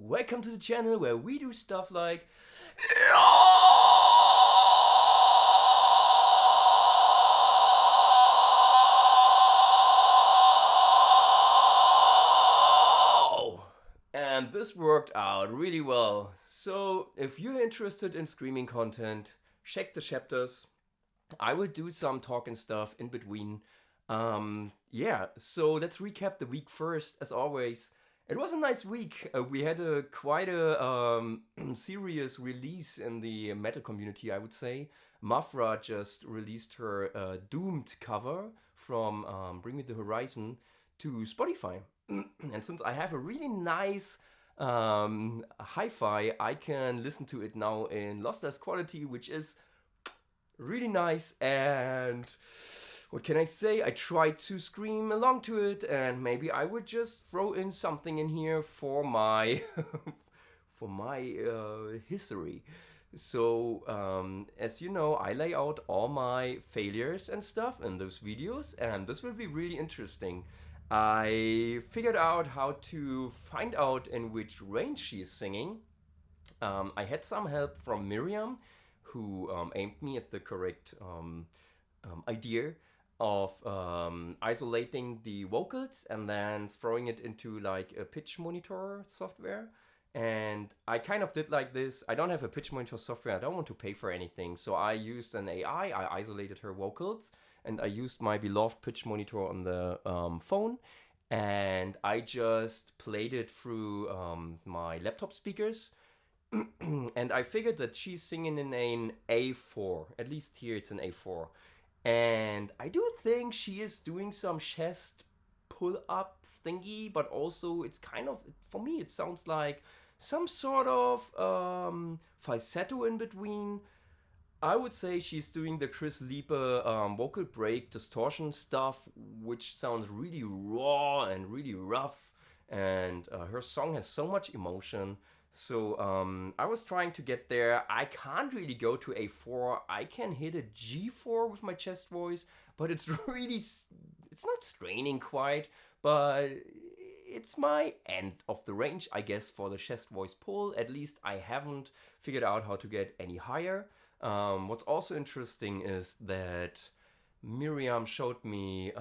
Welcome to the channel where we do stuff like and this worked out really well. So if you're interested in streaming content, check the chapters. I will do some talking stuff in between. So let's recap the week first. As always, it was a nice week. We had quite a serious release in the metal community, I would say. Maphra just released her Doomed cover from Bring Me the Horizon to Spotify. And since I have a really nice hi-fi, I can listen to it now in lossless quality, which is really nice. And what can I say? I tried to scream along to it, and maybe I would just throw in something in here for my for my history. So as you know, I lay out all my failures and stuff in those videos, and this will be really interesting. I figured out how to find out in which range she is singing. I had some help from Miriam, who aimed me at the correct idea of isolating the vocals and then throwing it into like a pitch monitor software. And I kind of did like this. I don't have a pitch monitor software. I don't want to pay for anything. So I used an AI. I isolated her vocals and I used my beloved pitch monitor on the phone. And I just played it through my laptop speakers. And I figured that she's singing in an A4. At least here it's an A4. And I do think she is doing some chest pull-up thingy, but also it's kind of, for me, it sounds like some sort of falsetto in between. I would say she's doing the Chris Liepe vocal break distortion stuff, which sounds really raw and really rough. And her song has so much emotion. So I was trying to get there. I can't really go to A4. I can hit a G4 with my chest voice, but it's really, it's not straining quite, but it's my end of the range, I guess, for the chest voice pull. At least I haven't figured out how to get any higher. What's also interesting is that Miriam showed me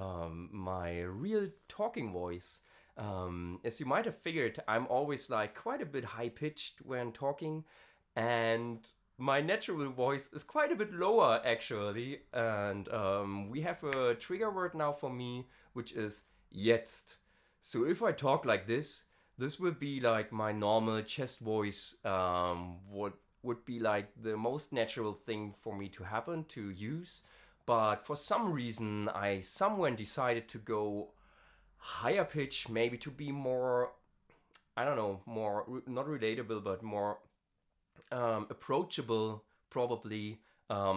my real talking voice. As you might have figured, I'm always like quite a bit high-pitched when talking, and my natural voice is quite a bit lower actually. And we have a trigger word now for me, which is jetzt. So if I talk like this will be like my normal chest voice. What would be like the most natural thing for me to happen to use. But for some reason, I somewhere decided to go higher pitch, maybe to be more, I don't know, more not relatable, but more approachable, probably.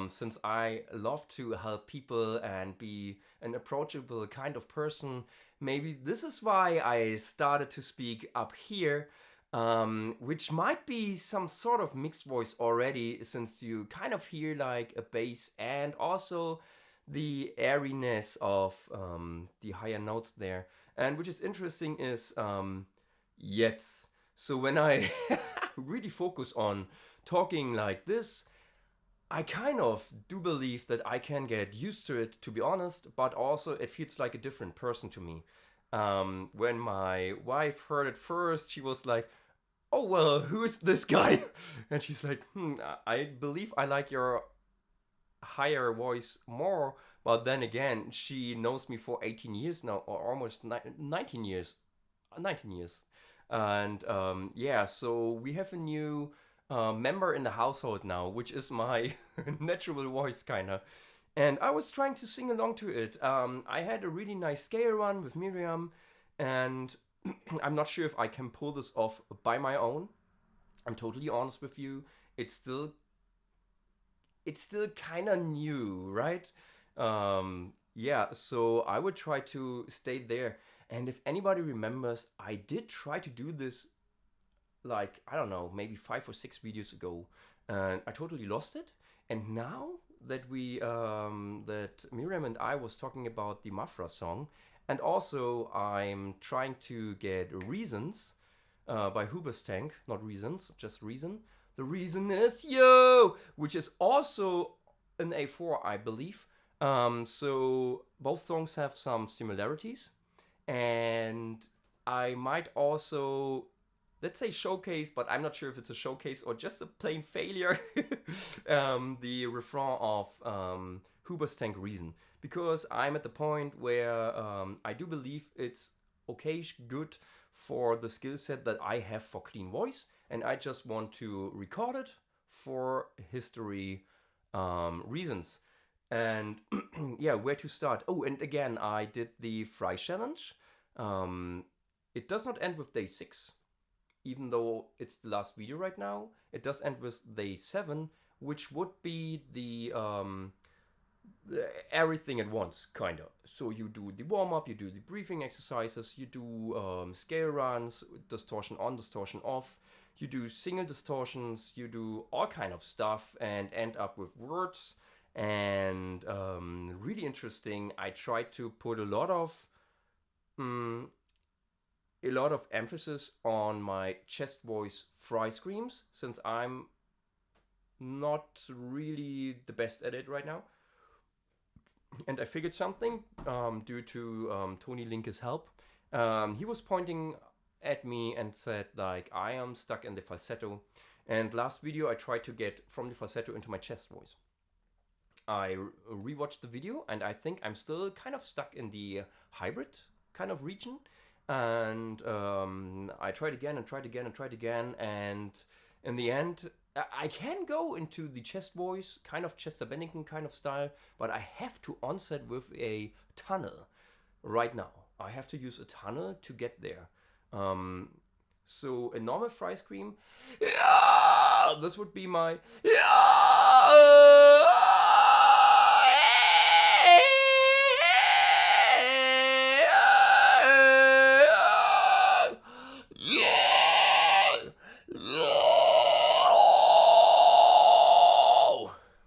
Since I love to help people and be an approachable kind of person, maybe this is why I started to speak up here, which might be some sort of mixed voice already, since you kind of hear like a bass and also the airiness of the higher notes there. And which is interesting is yes. So when I really focus on talking like this, I kind of do believe that I can get used to it, to be honest, but also it feels like a different person to me. When my wife heard it first, she was like, "Oh, well, who is this guy?" And she's like, I believe I like your higher voice more. But then again, she knows me for 18 years now, or almost 19 years. 19 years. And so we have a new member in the household now, which is my natural voice, kind of. And I was trying to sing along to it. I had a really nice scale run with Miriam, and I'm not sure if I can pull this off by my own. I'm totally honest with you. It's still kind of new, right? So I would try to stay there. And if anybody remembers, I did try to do this like, I don't know, maybe 5 or 6 videos ago, and I totally lost it. And now that that Miriam and I was talking about the Maphra song, and also I'm trying to get reasons by hoobastank, not Reasons, just Reason. The reason is yo, which is also an A4, I believe. So both songs have some similarities, and I might also, let's say, showcase, but I'm not sure if it's a showcase or just a plain failure, the refrain of hoobastank Reason, because I'm at the point where I do believe it's okay, good for the skill set that I have for clean voice, and I just want to record it for history reasons. And yeah, where to start? Oh, and again, I did the Fry challenge. It does not end with day 6, even though it's the last video right now. It does end with day 7, which would be the everything at once, kind of. So you do the warm-up, you do the breathing exercises, you do scale runs, distortion on, distortion off, you do single distortions, you do all kind of stuff, and end up with words. And really interesting. I tried to put a lot of emphasis on my chest voice fry screams, since I'm not really the best at it right now. And I figured something due to Tony Linke's help. He was pointing at me and said, like, I am stuck in the falsetto. And last video I tried to get from the falsetto into my chest voice. I rewatched the video, and I think I'm still kind of stuck in the hybrid kind of region. And I tried again and tried again and tried again, and in the end I can go into the chest voice, kind of Chester Bennington kind of style, but I have to onset with a tunnel right now. I have to use a tunnel to get there. So a normal fry scream, yeah, this would be my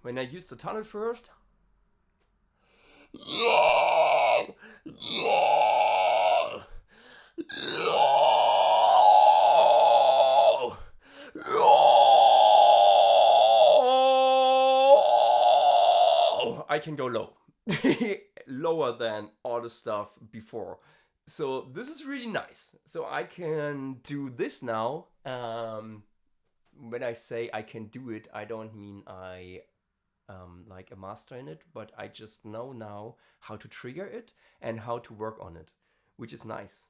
when I use the tunnel first. I can go low. Lower than all the stuff before. So this is really nice. So I can do this now. When I say I can do it, I don't mean I like a master in it, but I just know now how to trigger it and how to work on it, which is nice.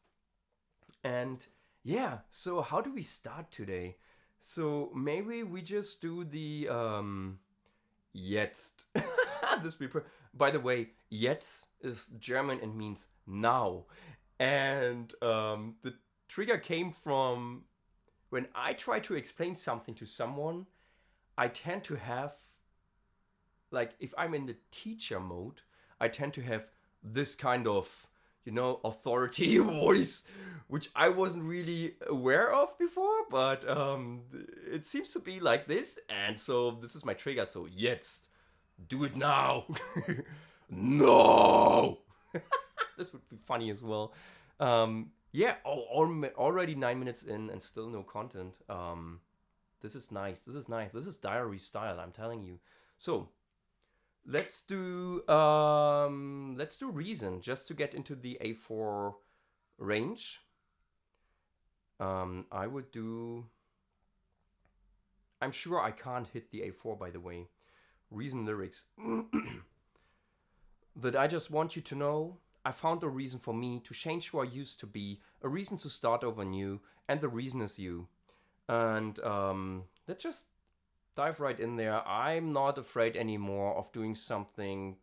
And yeah, so how do we start today? So maybe we just do the jetzt. By the way, jetzt is German and means now. And the trigger came from when I try to explain something to someone, I tend to have, like, if I'm in the teacher mode, I tend to have this kind of, you know, authority voice, which I wasn't really aware of before, but it seems to be like this, and so this is my trigger. So jetzt, do it now. No. This would be funny as well. Yeah, already 9 minutes in and still no content. This is nice. This is nice. This is diary style, I'm telling you. So let's do Reason, just to get into the A4 range. I would do, I'm sure I can't hit the A4, by the way. Reason lyrics. That I just want you to know, I found a reason for me to change who I used to be, a reason to start over new, and the reason is you. And let's just dive right in there. I'm not afraid anymore of doing something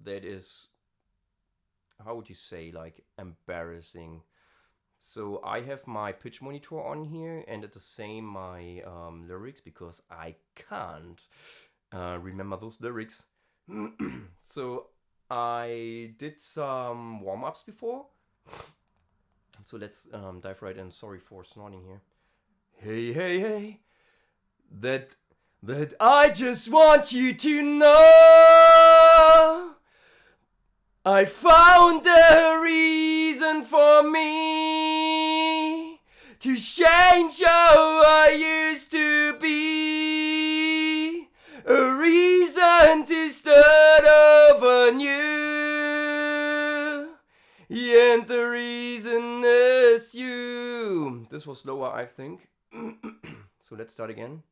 that is, how would you say, like, embarrassing. So I have my pitch monitor on here, and at the same my lyrics, because I can't remember those lyrics. So I did some warm-ups before. So let's dive right in. Sorry for snorting here. Hey, hey, hey. That I just want you to know I found a reason for me to change how I used to be, a reason to start over new, and the reason is you. This was lower, I think. So let's start again.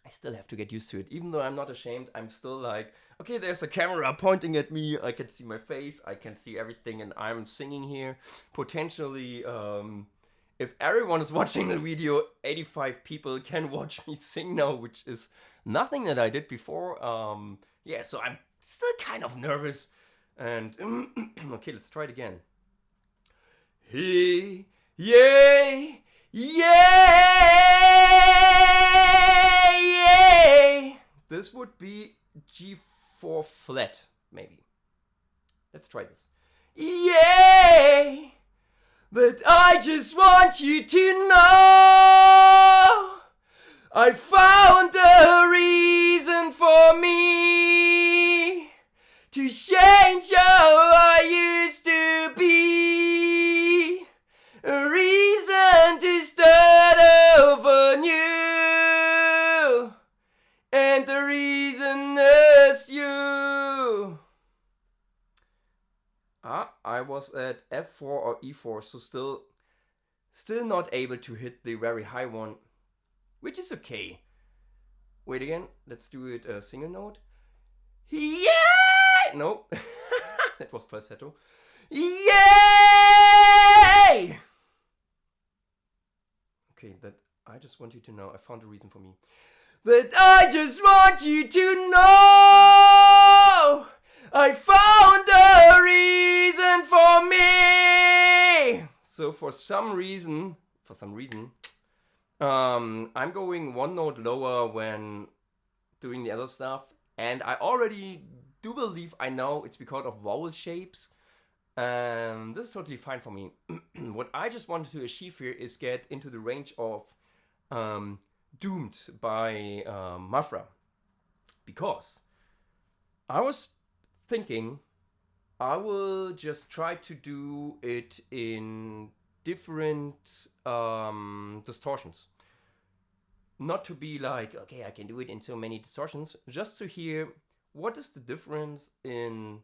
I still have to get used to it. Even though I'm not ashamed, I'm still like, okay, there's a camera pointing at me. I can see my face. I can see everything. And I'm singing here. Potentially, if everyone is watching the video, 85 people can watch me sing now, which is nothing that I did before. Yeah, so I'm still kind of nervous. And, okay, let's try it again. Hey, yay, yay. This would be G4 flat, maybe. Let's try this. Yay! But I just want you to know I found a reason for me to change how I used to be, a reason to start over new, and the reason is you. I was at F4 or E4, so still not able to hit the very high one, which is okay. Wait again, let's do it a single note. Yeah! No, that was falsetto. Yay! Okay, that I just want you to know I found a reason for me. But I just want you to know I found a reason for me. So for some reason, I'm going one note lower when doing the other stuff, and I already do believe I know it's because of vowel shapes. This is totally fine for me. What I just wanted to achieve here is get into the range of Doomed by Maphra, because I was thinking I will just try to do it in different distortions. Not to be like, okay, I can do it in so many distortions, just to hear what is the difference in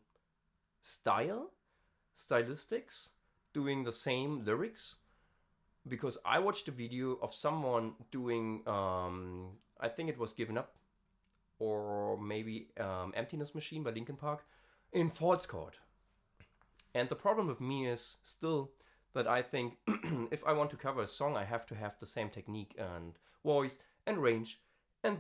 stylistics, doing the same lyrics. Because I watched a video of someone doing, I think it was Given Up, or maybe Emptiness Machine by Linkin Park, in false chord. And the problem with me is still that I think if I want to cover a song, I have to have the same technique and voice and range and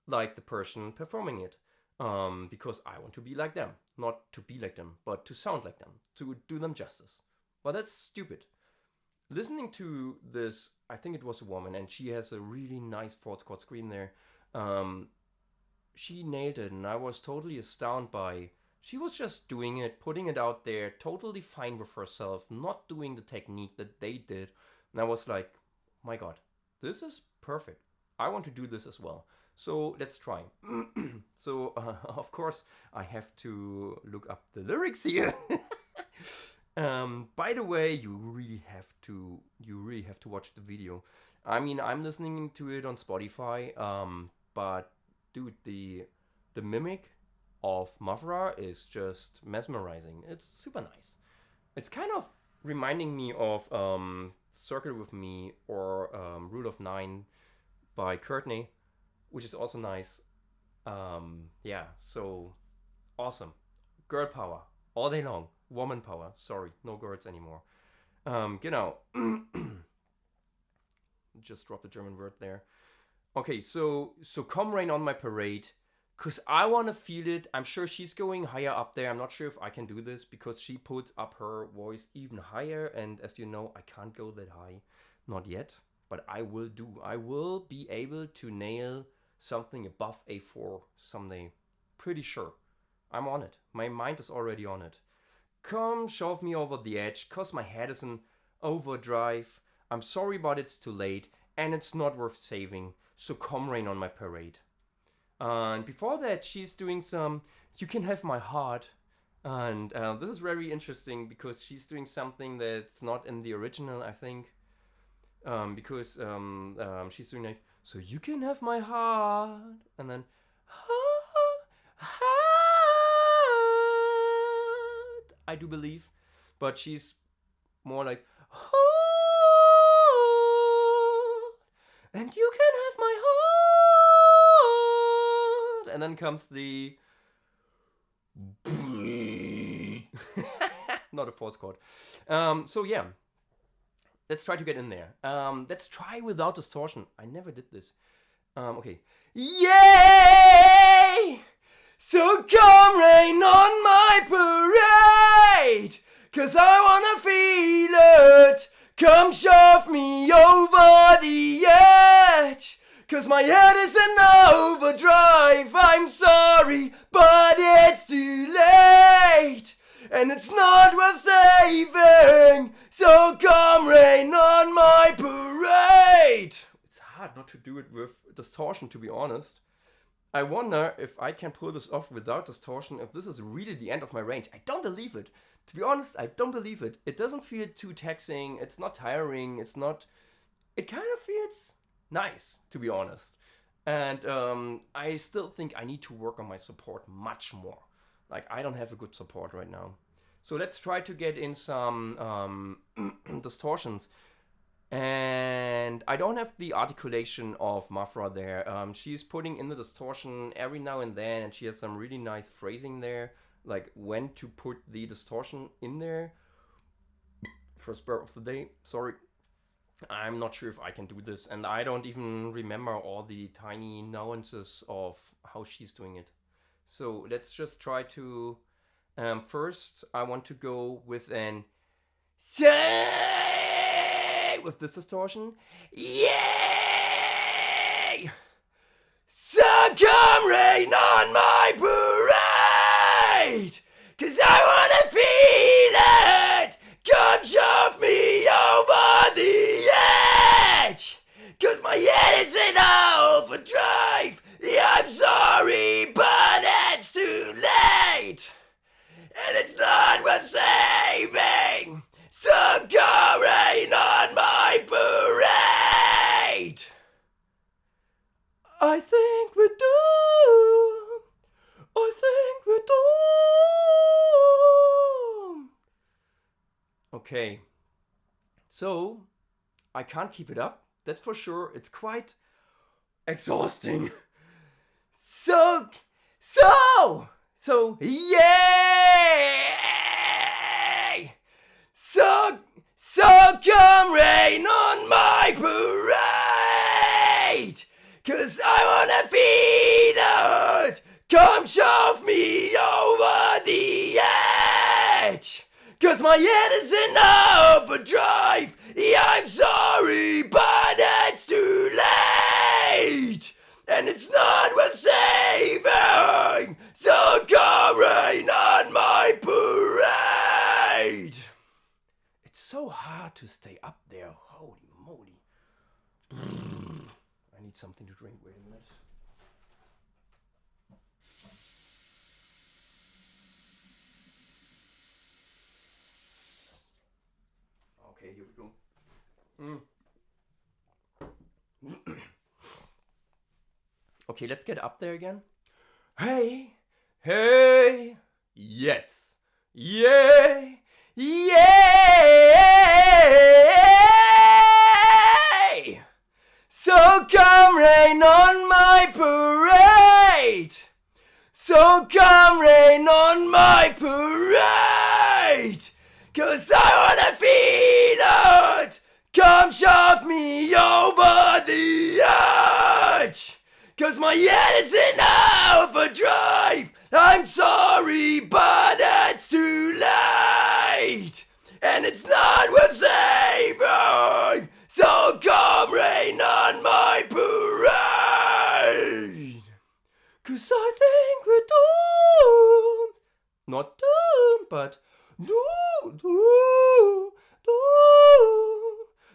like the person performing it. Because I want to be like them. Not to be like them, but to sound like them, to do them justice. But that's stupid. Listening to this, I think it was a woman, and she has a really nice fourth chord scream there. She nailed it, and I was totally astounded by. She was just doing it, putting it out there, totally fine with herself, not doing the technique that they did. And I was like, my God, this is perfect. I want to do this as well. So let's try. So of course I have to look up the lyrics here. By the way, you really have to watch the video. I mean, I'm listening to it on Spotify, but dude, the mimic of Maphra is just mesmerizing. It's super nice. It's kind of reminding me of Circle With Me or Rule of Nine by Courtney, which is also nice. Yeah, so awesome. Girl power all day long. Woman power. Sorry, no girls anymore. Genau. Just dropped a German word there. Okay, so come rain on my parade, cause I wanna feel it. I'm sure she's going higher up there. I'm not sure if I can do this because she puts up her voice even higher, and as you know, I can't go that high, not yet. But I will do. I will be able to nail something above A4 someday. Pretty sure. I'm on it. My mind is already on it. Come shove me over the edge, cause my head is in overdrive. I'm sorry, but it's too late, and it's not worth saving. So come rain on my parade. And before that, she's doing some You Can Have My Heart. And this is very interesting because she's doing something that's not in the original, I think. because she's doing like, so you can have my heart, and then heart, I do believe, but she's more like heart, and you can have my heart, and then comes the not a false chord. So yeah, let's try to get in there. Let's try without distortion. I never did this. Okay. Yay! So come rain on my parade, 'cause I wanna feel it. Come shove me over the edge, 'cause my head is in overdrive. I'm sorry, but it's too late, and it's not worth saving. So come rain on my parade. It's hard not to do it with distortion, to be honest. I wonder if I can pull this off without distortion, if this is really the end of my range. I don't believe it. To be honest, I don't believe it. It doesn't feel too taxing. It's not tiring. It's not... It kind of feels nice, to be honest. And I still think I need to work on my support much more. Like, I don't have a good support right now. So let's try to get in some distortions. And I don't have the articulation of Maphra there. She's putting in the distortion every now and then, and she has some really nice phrasing there, like when to put the distortion in there. First bar of the day, sorry. I'm not sure if I can do this, and I don't even remember all the tiny nuances of how she's doing it. So let's just try to... first, I want to go with an... with this distortion. Yay! So come rain on my parade, 'cause I wanna feel it. Come shove me over the edge, 'cause my head is in overdrive. Yeah, I'm sorry, but it's too late, and it's not worth saving. So come rain on my parade. I think we're doomed. I think we're doomed. Okay. So, I can't keep it up. That's for sure. It's quite exhausting. So, yay! So come rain on my parade, 'cause I wanna feel it. Come shove me over the edge, 'cause my head is in overdrive. Yeah, I'm sorry, but it's too late, and it's not worth saving. So come rain on my parade. So hard to stay up there. Holy moly. I need something to drink. Wait a minute. Okay, here we go. Okay, let's get up there again. Hey, hey, yes, yay. Yay! So come rain on my parade. So come rain on my parade, 'cause I wanna feel it. Come shove me over the edge, 'cause my head is in overdrive. I'm sorry, but it's too late, and it's not worth saving. So come rain on my parade, 'cause I think we're doomed. Not doomed, but doomed.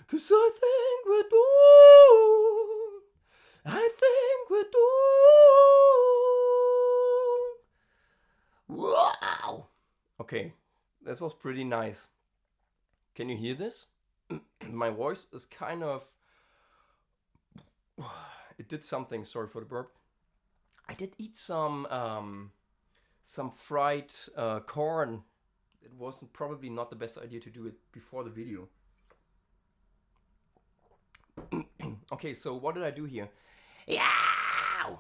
'Cause I think we're doomed. I think we're doomed. Wow. Okay, this was pretty nice. Can you hear this? my voice is kind of... It did something, sorry for the burp. I did eat some fried corn. It wasn't probably not the best idea to do it before the video. Okay, so what did I do here? Yow!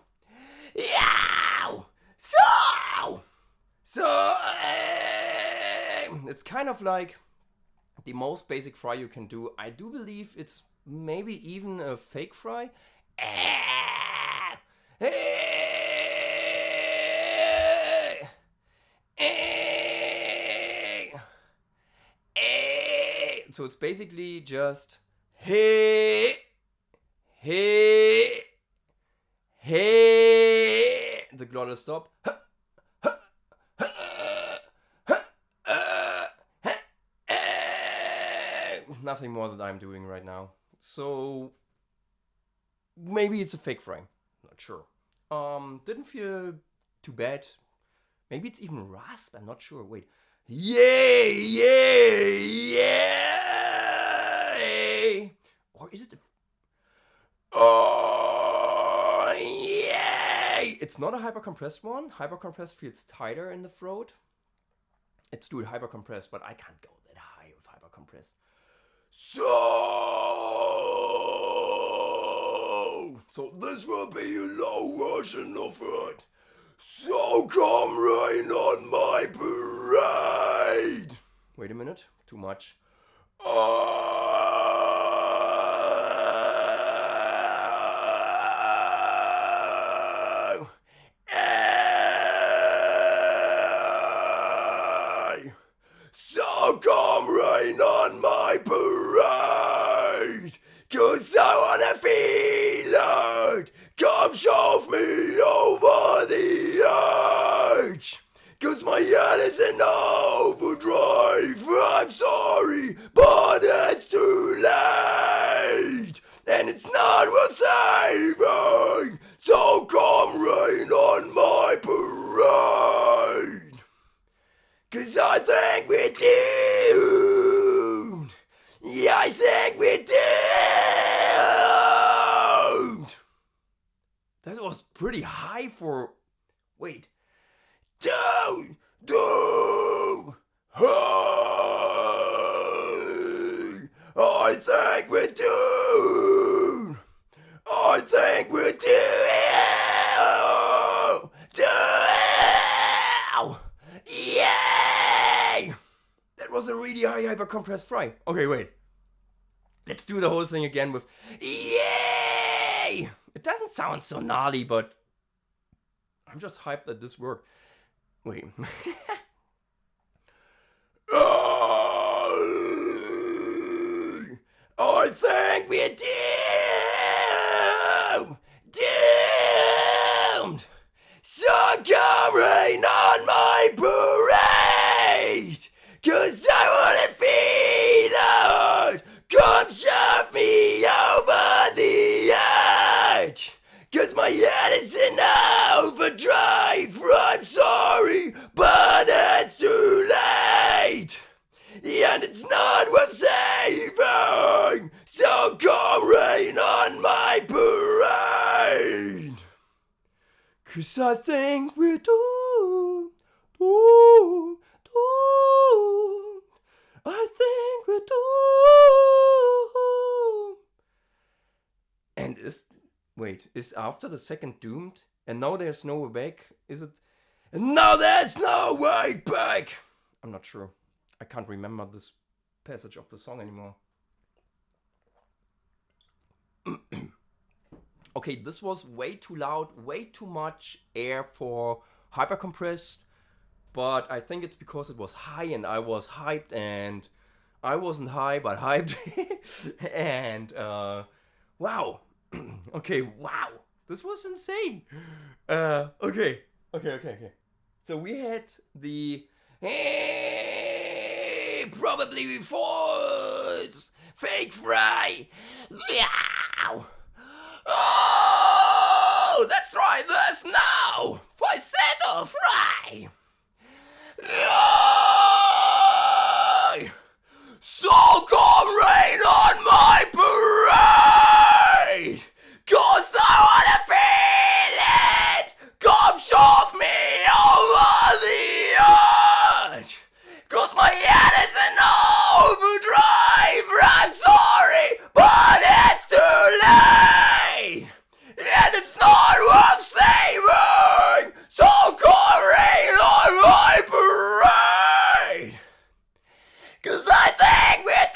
Yow! So it's kind of like the most basic fry you can do. I do believe it's maybe even a fake fry. So it's basically just hey, hey, hey. The glottal stop. Nothing more that I'm doing right now. So maybe it's a fake fry. Not sure. Didn't feel too bad. Maybe it's even rasp. I'm not sure. Wait. Yay! Yay! Yay! Or is it? Oh! Yay! It's not a hyper-compressed one. Hyper-compressed feels tighter in the throat. Let's do it hyper-compressed, but I can't go that high with hyper-compressed. So this will be a low version of it. So come rain on my parade. Wait a minute, too much. So come rain on my parade, 'cause I wanna feel it. Come shove me over the edge, 'cause my head is in overdrive. I'm sorry, but it's too late, and it's not worth saving. So come rain on my parade, 'cause I think we're doomed. Yeah, I think we're doomed. That was pretty high for... Wait. Down! Down! Hey! I think we're doomed! I think we're doomed! Down! Yay! That was a really high hyper-compressed fry. Okay, wait. Let's do the whole thing again with yay! It doesn't sound so gnarly, but I'm just hyped that this worked. Wait. I think we're doomed! Doomed! So come rain on my parade, 'cause I wanna feel it. Come shove me over the edge, 'cause my head is in overdrive. I'm sorry, but it's too late, and it's not worth saving. So come rain on my parade, 'cause I think we're doomed, doomed, doomed. I think we're doomed. And is after the second doomed? And now there's no way back? Is it? And now there's no way back! I'm not sure. I can't remember this passage of the song anymore. Okay, this was way too loud, way too much air for hyper-compressed. But I think it's because it was high and I was hyped, and I wasn't high but hyped. And wow. Okay, wow. This was insane. Okay. So we had the probably before it's fake fry. Wow. Oh, let's try this now. Falsetto fry. So come rain on 'cause I wanna feel it. Come shove me over the edge, 'cause my head is in overdrive. I'm sorry, but it's too late, and it's not worth saving. So come rain on my parade, 'cause I think we're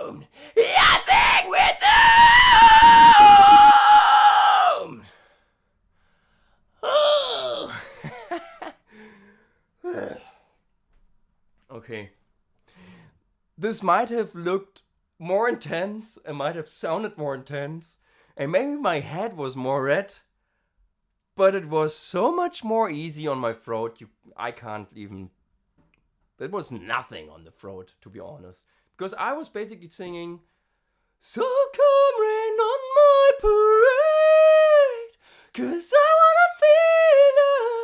doomed. I think we're doomed. Oh. Okay. This might have looked more intense, it might have sounded more intense, and maybe my head was more red, but it was so much more easy on my throat. I can't even. There was nothing on the throat, to be honest, because I was basically singing, so come rain on my parade, 'cause I wanna feel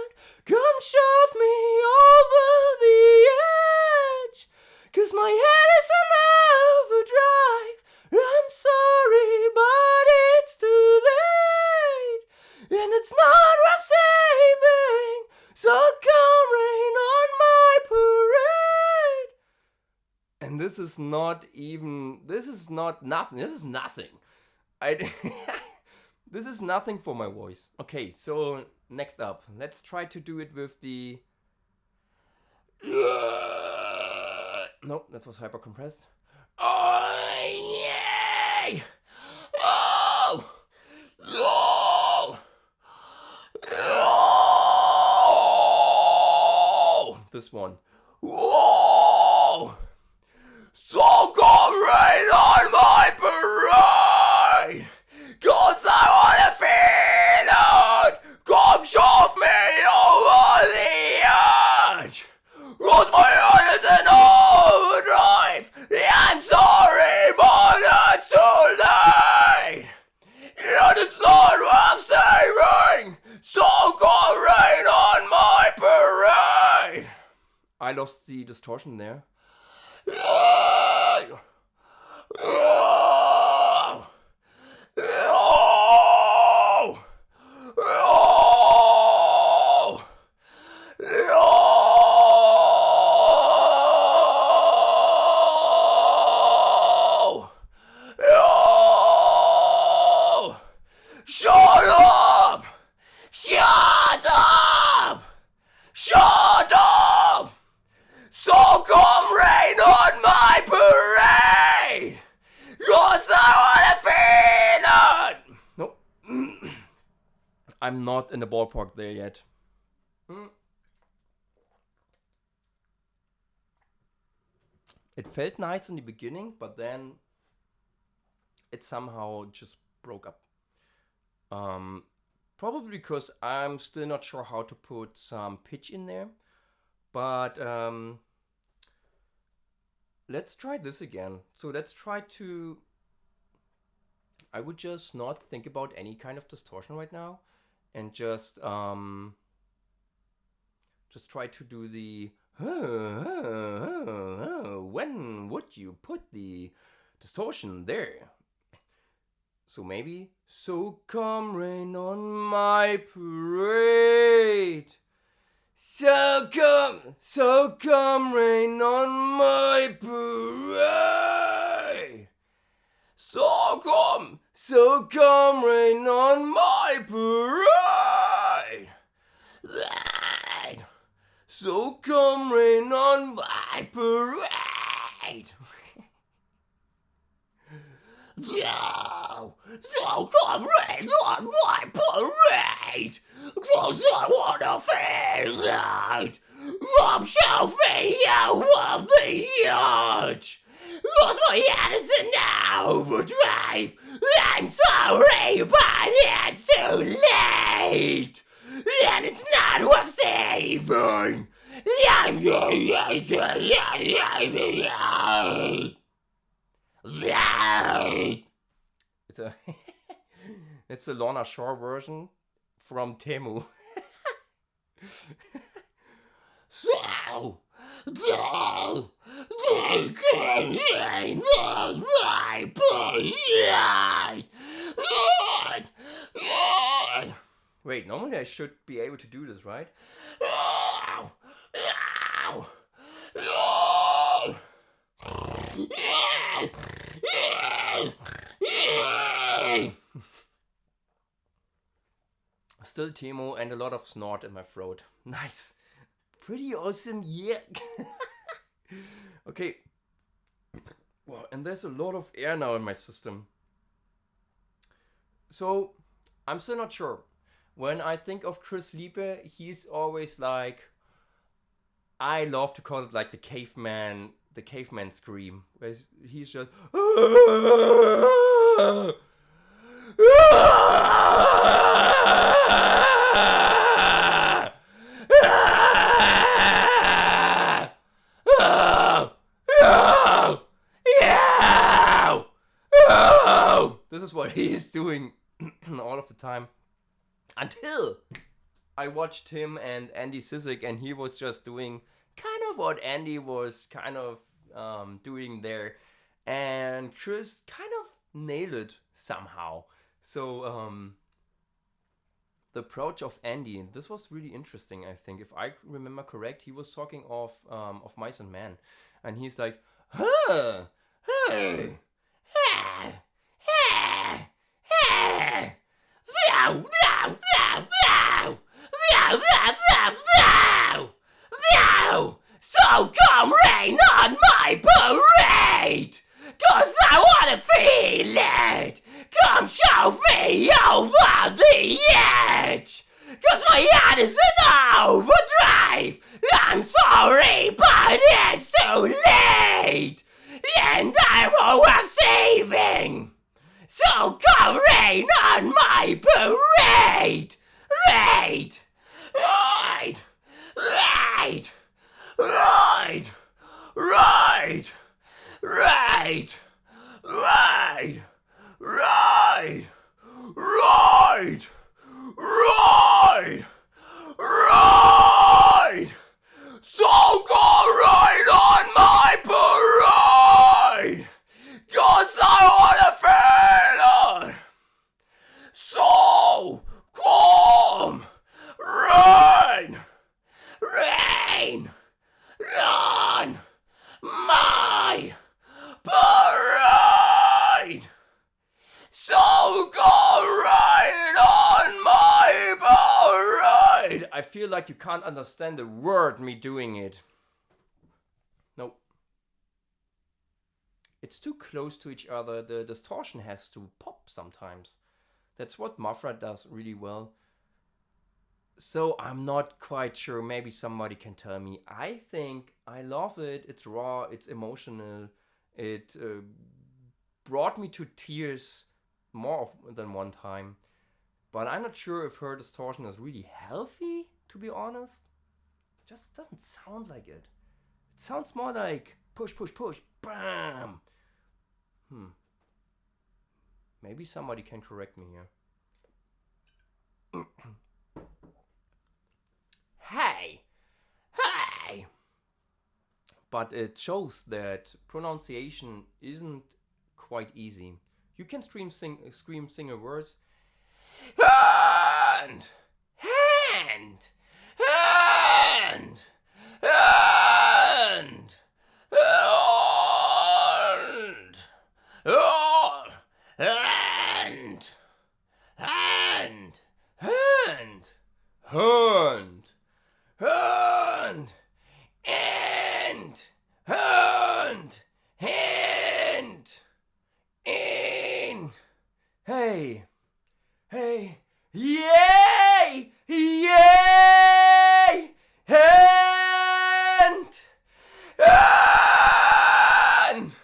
it. Come shove me over the edge, 'cause my head is in overdrive. I'm sorry, but it's too late, and it's not worth saving. So come rain on my parade. And this is not even. This is not nothing. This is nothing. This is nothing for my voice. Okay, so next up, let's try to do it with the. Nope, that was hyper compressed. Oh, yay! Oh! Oh! Oh! This one. Oh! So come rain on my parade, 'cause I wanna feel it. Come shove me over the edge, 'cause my heart is in overdrive. I'm sorry, but it's too late, and it's not worth saving. So come rain on my parade. I lost the distortion there. Shut up! Shut up! Shut up! So come rain on my parade, 'cause I wanna feel it. Nope. I'm not in the ballpark there yet. It felt nice in the beginning, but then it somehow just broke up. Probably because I'm still not sure how to put some pitch in there. But let's try this again. So let's try to. I would just not think about any kind of distortion right now, and just try to do the. When would you put the distortion there? So maybe. So come rain on my parade. So come rain on my parade. So come rain on my parade. So come rain on my parade. So come rain on my parade, 'cause I wanna feel it. Come shove me over the edge, 'cause my head is in overdrive. I'm sorry, but it's too late, and it's not worth saving. It's a Lorna Shore version from Temu. So, Wait, normally I should be able to do this, right? Still Temu and a lot of snort in my throat. Nice. Pretty awesome, yeah. Okay. Wow, and there's a lot of air now in my system. So, I'm still not sure. When I think of Chris Liepe, he's always like, I love to call it like the caveman scream. Where he's just this is what he's doing all of the time. Until I watched him and Andy Sisek, and he was just doing kind of what Andy was kind of doing there. And Chris kind of nailed it somehow. So the approach of Andy, this was really interesting, I think. If I remember correct, he was talking of Mice and Men. And he's like, huh, hey, hey, hey, hey. So come rain on my parade, 'cause I wanna feel it. Come shove me over the edge, 'cause my head is in overdrive. I'm sorry, but it's too late, and I'm worth saving. So come rain on my parade. Raid! Raid! Raid! Raid! Raid! Raid! Raid! Raid! Raid! Raid! Raid! So go raid on my parade, 'cause I wanna feel it. So come rain, rain on my parade. So go rain on my parade. I feel like you can't understand the word me doing it. Nope. It's too close to each other. The distortion has to pop sometimes. That's what Maphra does really well. So I'm not quite sure. Maybe somebody can tell me. I think I love it. It's raw. It's emotional. It brought me to tears more than one time. But I'm not sure if her distortion is really healthy, to be honest. It just doesn't sound like it. It sounds more like push, push, push, bam. Maybe somebody can correct me here. Hey! Hey! But it shows that pronunciation isn't quite easy. You can scream single words. Hand! Hand! Hand! Hand! Hand! Oh! Hand! Hand! Hand! Hand! Hand! And! Hand! Hand! In! Hey! Hey! Yay! Yay! Hand! And!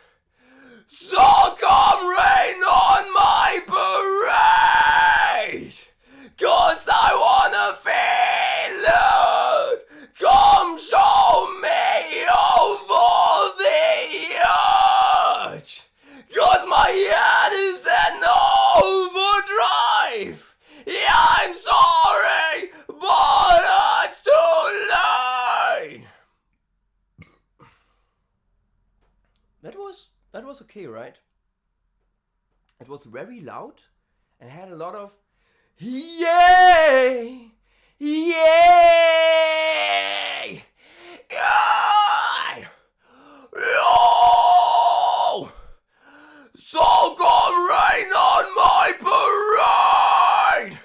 So come rain on my parade, 'cause I wanna feel it. Come show me over the edge, 'cause my head is in overdrive. Yeah, I'm sorry, but it's too late. That was okay, right? It was very loud and had a lot of Yay! Yay! Yay! Yo! So come rain on my parade!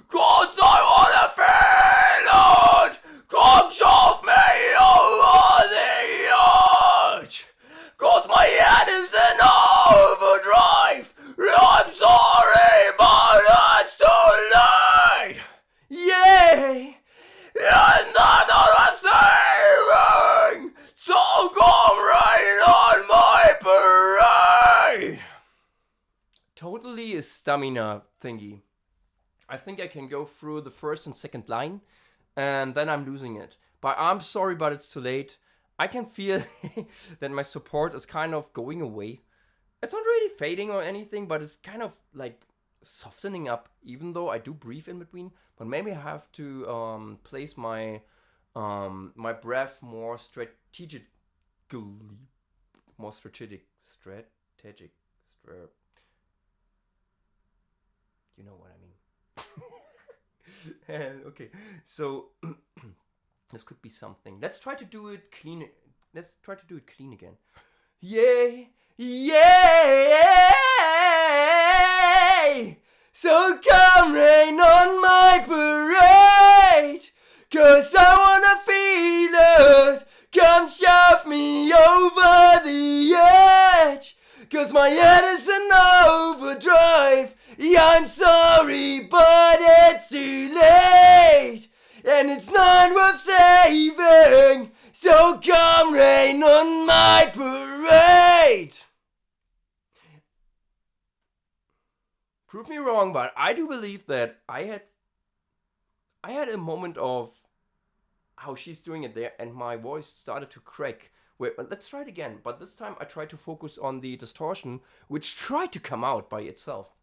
'Cause I wanna feel it! Come shove me over the edge! 'Cause my head is in overdrive! I'm sorry, but it's too late! Yay! And another saving! So come rain on my parade! Totally a stamina thingy. I think I can go through the first and second line, and then I'm losing it. But I'm sorry, but it's too late. I can feel that my support is kind of going away. It's not really fading or anything, but it's kind of like softening up, even though I do breathe in between. But maybe I have to place my my breath more strategically. More strategic. You know what I mean. Okay, so this could be something. Let's try to do it clean. Let's try to do it clean again. Yay! Yay! So come rain on my parade, 'cause I wanna feel it. Come shove me over the edge, 'cause my head is in overdrive. Yeah, I'm sorry, but it's too late, and it's not worth saving. So come rain on my parade. Prove me wrong, but I do believe that I had a moment of how she's doing it there, and my voice started to crack. Wait, let's try it again. But this time I tried to focus on the distortion, which tried to come out by itself.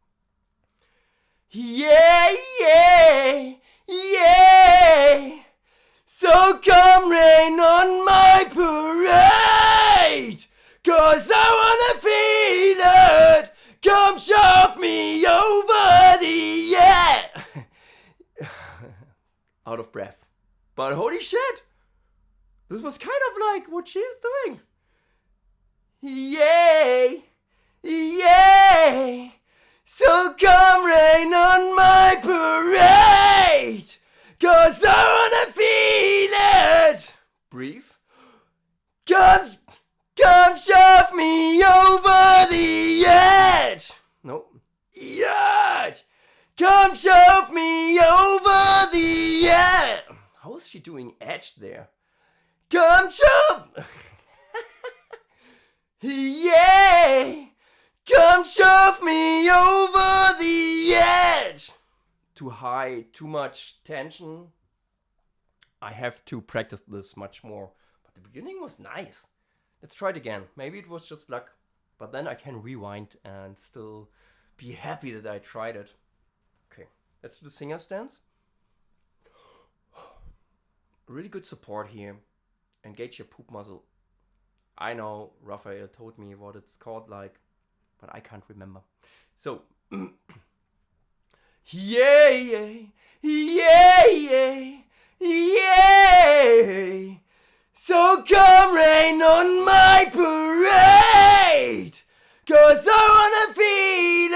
Yay, yay, yay! So come rain on my parade, 'cause I wanna feel it. Come shove me over the edge. Out of breath. But holy shit! This was kind of like what she's doing. Yay! Yay! So come rain on my parade, 'cause I wanna feel it. Breathe. Come shove me over the edge. No. Edge. Come shove me over the edge. How is she doing edge there? Come shove. Yay! Come shove me over the edge. Too high, too much tension. I have to practice this much more. But the beginning was nice. Let's try it again. Maybe it was just luck. But then I can rewind and still be happy that I tried it. Okay, let's do the singer stance. Really good support here. Engage your poop muscle. I know Raphael told me what it's called like, but I can't remember. So, yay, yay, yay, yay! So come rain on my parade, 'cause I wanna feel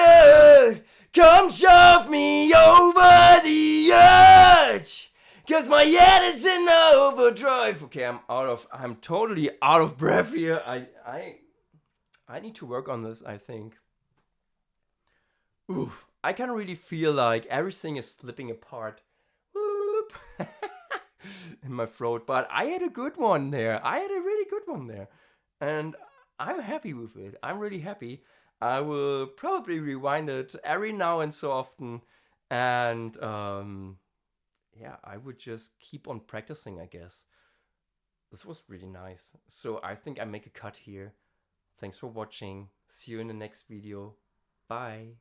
it. Come shove me over the edge, 'cause my head is in overdrive. Okay, I'm totally out of breath here. I need to work on this, I think. Oof, I can really feel like everything is slipping apart in my throat, but I had a good one there. I had a really good one there. And I'm happy with it. I'm really happy. I will probably rewind it every now and so often. And yeah, I would just keep on practicing, I guess. This was really nice. So I think I make a cut here. Thanks for watching. See you in the next video. Bye.